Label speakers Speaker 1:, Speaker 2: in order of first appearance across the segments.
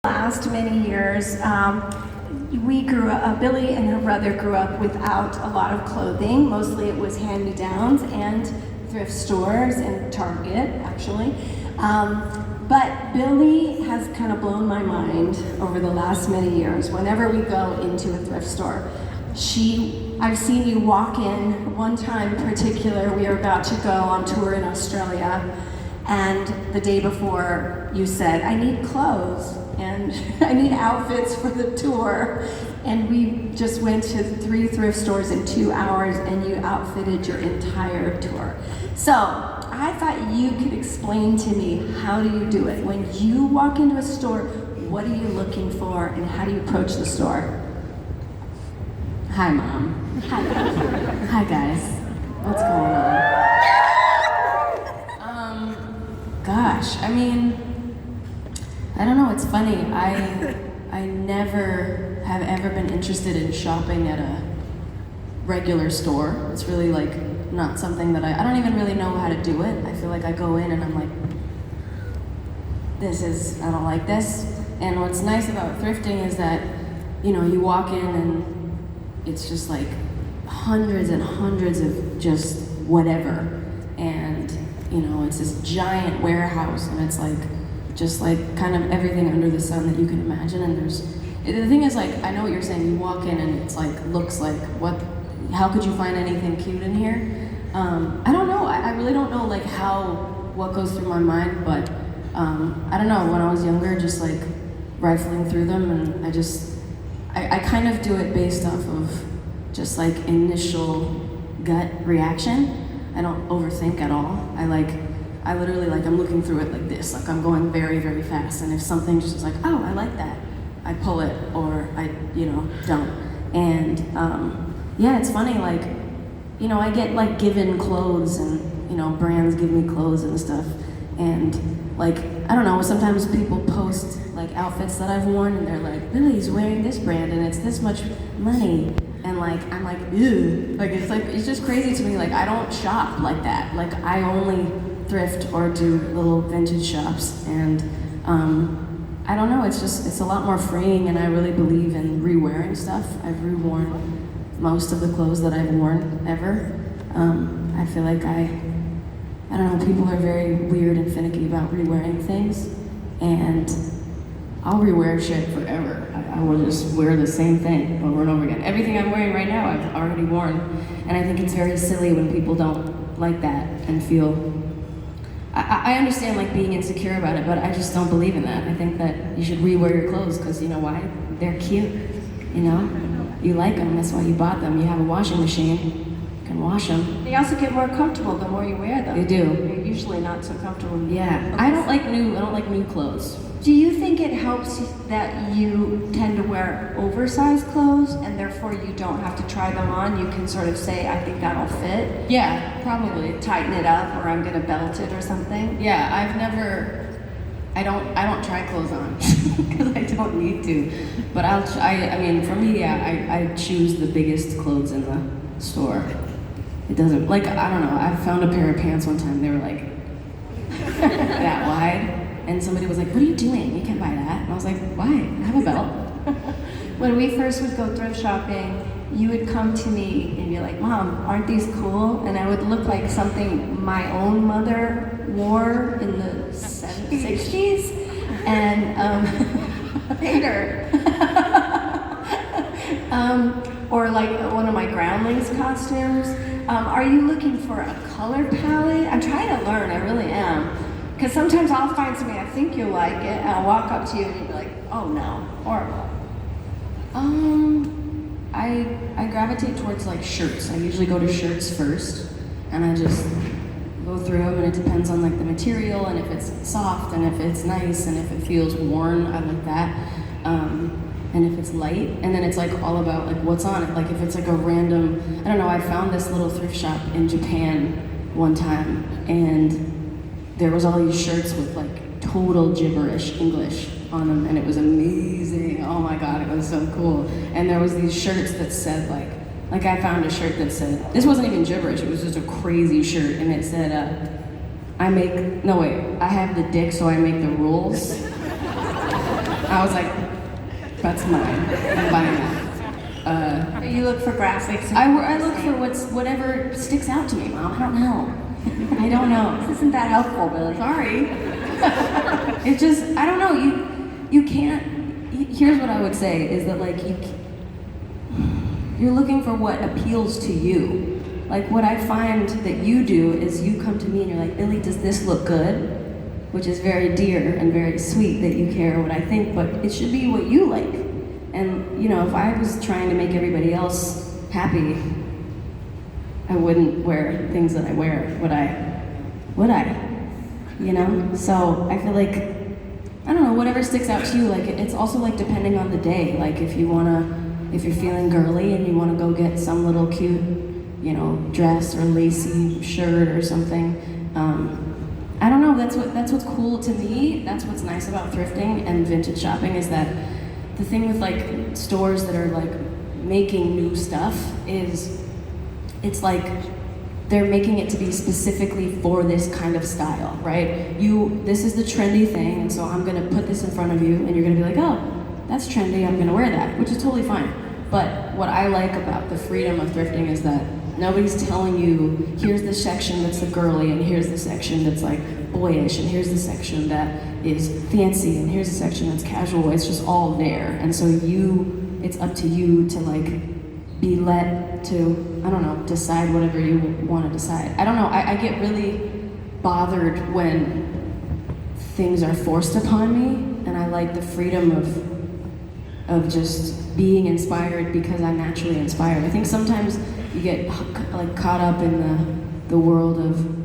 Speaker 1: Last many years, we grew up, Billie and her brother grew up without a lot of clothing. Mostly it was hand-me-downs and thrift stores and Target, actually. But Billie has kind of blown my mind over the last many years. Whenever we go into a thrift store, I've seen you walk in. One time in particular, we were about to go on tour in Australia, and the day before you said, I need clothes and I need outfits for the tour. And we just went to 3 thrift stores in 2 hours and you outfitted your entire tour. So I thought you could explain to me, how do you do it? When you walk into a store, what are you looking for and how do you approach the store? Hi, Mom. Hi. Hi, guys. What's going on? Gosh, I mean, I don't know, it's funny. I never have ever been interested in shopping at a regular store. It's really like not something that I don't even really know how to do it. I feel like I go in and I'm like, I don't like this. And what's nice about thrifting is that, you know, you walk in and it's just like hundreds and hundreds of just whatever. And, you know, it's this giant warehouse and it's like, just like kind of everything under the sun that you can imagine. And the thing is, like, I know what you're saying, you walk in and it's like, looks like, how could you find anything cute in here? I don't know, I really don't know like what goes through my mind, but I don't know, when I was younger, just like rifling through them, and I kind of do it based off of just like initial gut reaction. I don't overthink at all. I literally, like, I'm looking through it like this, like I'm going very, very fast, and if something just is like, oh, I like that, I pull it, or I, don't. And yeah, it's funny, like, I get like given clothes, and brands give me clothes and stuff, and like, I don't know, sometimes people post like outfits that I've worn, and they're like, Billie's wearing this brand, and it's this much money, and like, I'm like, ew, it's just crazy to me, like, I don't shop like that, like, I only thrift or do little vintage shops, and I don't know, it's a lot more freeing, and I really believe in re-wearing stuff. I've re-worn most of the clothes that I've worn ever. I feel like I don't know, people are very weird and finicky about re-wearing things, and I'll re-wear shit forever. I will just wear the same thing over and over again. Everything I'm wearing right now, I've already worn, and I think it's very silly when people don't like that and feel I understand like being insecure about it, but I just don't believe in that. I think that you should re-wear your clothes because you know why? They're cute, You like them, that's why you bought them. You have a washing machine, you can wash them. They also get more comfortable the more you wear them.
Speaker 2: They do.
Speaker 1: They're usually not so comfortable.
Speaker 2: Yeah, I don't like new clothes.
Speaker 1: Do you think it helps that you tend to wear oversized clothes and therefore you don't have to try them on? You can sort of say, I think that'll fit.
Speaker 2: Yeah, probably.
Speaker 1: Tighten it up, or I'm gonna belt it or something.
Speaker 2: Yeah, I don't try clothes on because I don't need to. But I mean, for me, yeah, I choose the biggest clothes in the store. It doesn't, like, I don't know, I found a pair of pants one time, they were like that wide. And somebody was like, what are you doing? You can't buy that. And I was like, why? I have a belt.
Speaker 1: When we first would go thrift shopping, you would come to me and be like, Mom, aren't these cool? And I would look like something my own mother wore in the 60s. And later. Or like one of my groundlings costumes. Are you looking for a color palette? I'm trying to learn, I really am. Because sometimes I'll find something I think you'll like it, and I'll walk up to you and you'll be like, oh no, horrible.
Speaker 2: I gravitate towards like shirts. I usually go to shirts first, and I just go through them, and it depends on like the material, and if it's soft, and if it's nice, and if it feels worn, I like that. And if it's light, and then it's like all about like what's on it. Like if it's like a random, I don't know, I found this little thrift shop in Japan one time, and there was all these shirts with like total gibberish English on them, and it was amazing. Oh my God, it was so cool. And there was these shirts that said like I found a shirt that said, this wasn't even gibberish, it was just a crazy shirt, and it said, I have the dick, so I make the rules. I was like, that's mine. I'm buying that.
Speaker 3: You look for graphics.
Speaker 2: I look for whatever sticks out to me, Mom. I don't know. I don't know.
Speaker 3: This isn't that helpful, Billie.
Speaker 2: Sorry. It's just, I don't know. You can't. Here's what I would say is that like you're looking for what appeals to you. Like what I find that you do is you come to me and you're like, Billie, does this look good? Which is very dear and very sweet that you care what I think, but it should be what you like. And you know, if I was trying to make everybody else happy, I wouldn't wear things that I wear, would I? Would I? You know? So I feel like, I don't know, whatever sticks out to you, like it's also like depending on the day. Like if you're feeling girly and you wanna go get some little cute, you know, dress or lacy shirt or something, I don't know, that's what's cool to me. That's what's nice about thrifting and vintage shopping is that the thing with like stores that are like making new stuff is it's like they're making it to be specifically for this kind of style, right? This is the trendy thing, and so I'm gonna put this in front of you and you're gonna be like, oh, that's trendy, I'm gonna wear that, which is totally fine. But what I like about the freedom of thrifting is that nobody's telling you, here's the section that's the girly, and here's the section that's like boyish, and here's the section that is fancy, and here's the section that's casual. It's just all there. And so it's up to you to like be let to, I don't know, decide whatever you want to decide. I don't know, I get really bothered when things are forced upon me, and I like the freedom of just being inspired because I'm naturally inspired. I think sometimes you get like caught up in the world of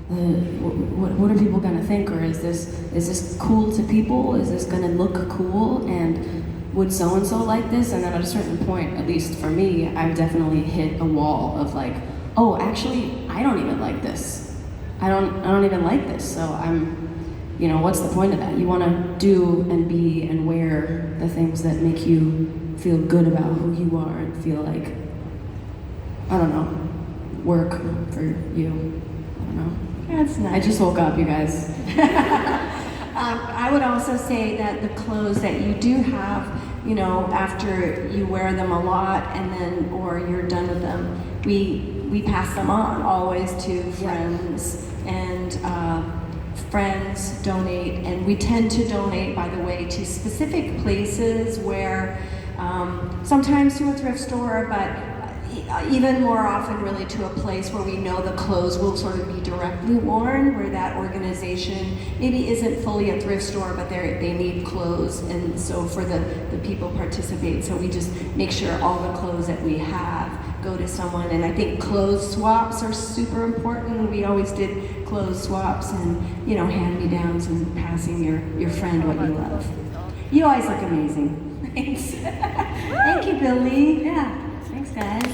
Speaker 2: what are people gonna think, or is this cool to people? Is this gonna look cool? And would so and so like this? And then at a certain point, at least for me, I've definitely hit a wall of like, oh, actually, I don't even like this. I don't even like this. So you know, what's the point of that? You want to do and be and wear the things that make you feel good about who you are and feel like, I don't know, work for you. I don't know.
Speaker 3: That's nice.
Speaker 2: I just woke up, you guys.
Speaker 3: I would also say that the clothes that you do have, you know, after you wear them a lot and then, or you're done with them, we pass them on always to friends, and friends donate, and we tend to donate, by the way, to specific places where, sometimes to a thrift store, but even more often really to a place where we know the clothes will sort of be directly worn, where that organization maybe isn't fully a thrift store, but they need clothes, and so for the people participate, so we just make sure all the clothes that we have go to someone. And I think clothes swaps are super important. We always did clothes swaps and, you know, hand-me-downs and passing your friend what you love. You always look amazing. Thanks. Thank you, Billie.
Speaker 1: Yeah, thanks guys.